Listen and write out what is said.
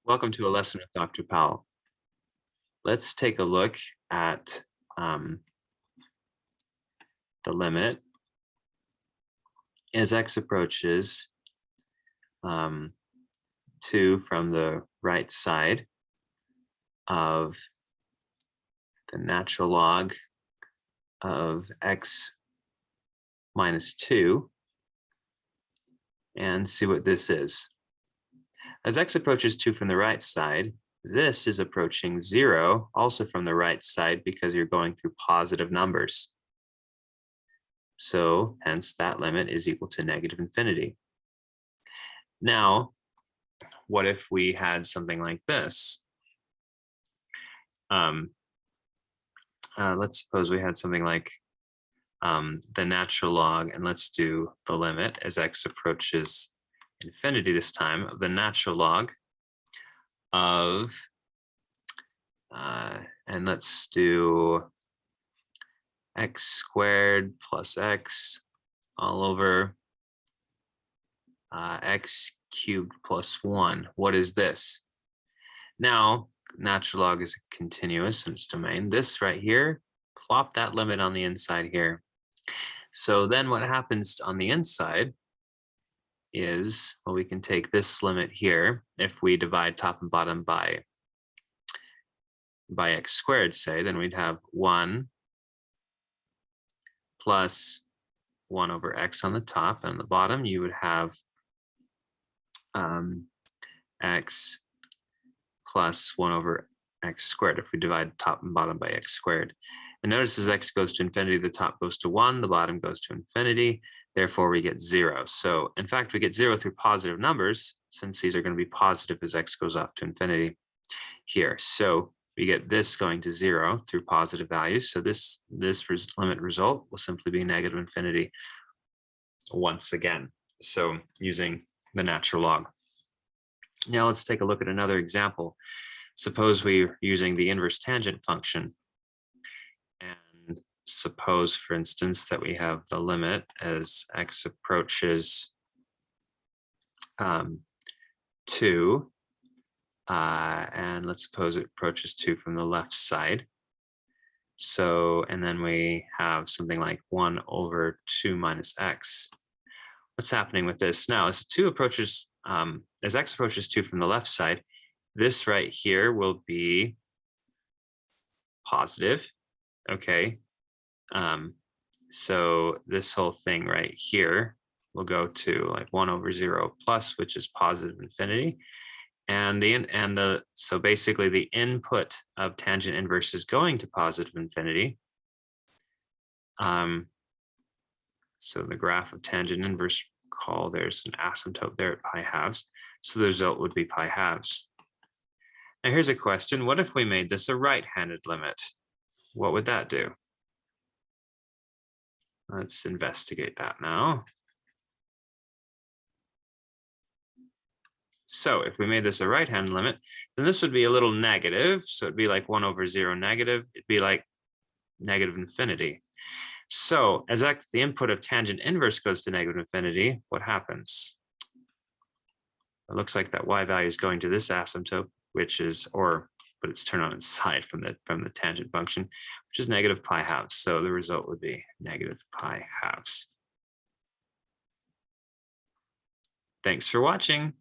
Welcome to a lesson with Dr. Powell. Let's take a look at the limit as x approaches 2 from the right side of the natural log of x minus 2 and see what this is. As x approaches 2 from the right side, this is approaching 0 also from the right side because you're going through positive numbers. So hence that limit is equal to negative infinity. Now, what if we had something like this? Let's suppose we had something like the natural log, and let's do the limit as x approaches infinity this time of the natural log of, and let's do x squared plus x all over x cubed plus 1. What is this? Now, natural log is continuous in its domain. This right here, plop that limit on the inside here. So then what happens on the inside is, well, we can take this limit here. If we divide top and bottom by x squared, say, then we'd have 1 plus 1 over x on the top, and on the bottom you would have x plus 1 over x squared if we divide top and bottom by x squared. And notice as x goes to infinity, the top goes to 1, the bottom goes to infinity, therefore we get 0. So in fact, we get 0 through positive numbers, since these are going to be positive as x goes off to infinity here. So we get this going to 0 through positive values. So this limit result will simply be negative infinity once again. So using the natural log. Now let's take a look at another example. Suppose we're using the inverse tangent function. And suppose, for instance, that we have the limit as x approaches 2. And let's suppose it approaches 2 from the left side. So, and then we have something like 1 over 2 minus x. What's happening with this now? As as x approaches 2 from the left side, this right here will be positive. Okay. So this whole thing right here will go to like 1 over 0 plus, which is positive infinity. And so basically the input of tangent inverse is going to positive infinity. So the graph of tangent inverse, there's an asymptote there at pi halves. So the result would be pi halves. Now here's a question. What if we made this a right-handed limit? What would that do? Let's investigate that now. So if we made this a right-hand limit, then this would be a little negative. So it'd be like 1 over 0 negative. It'd be like negative infinity. So as the input of tangent inverse goes to negative infinity, what happens? It looks like that y value is going to this asymptote, which is, but it's turned on its side from the tangent function, which is negative pi halves. So the result would be negative pi halves. Thanks for watching.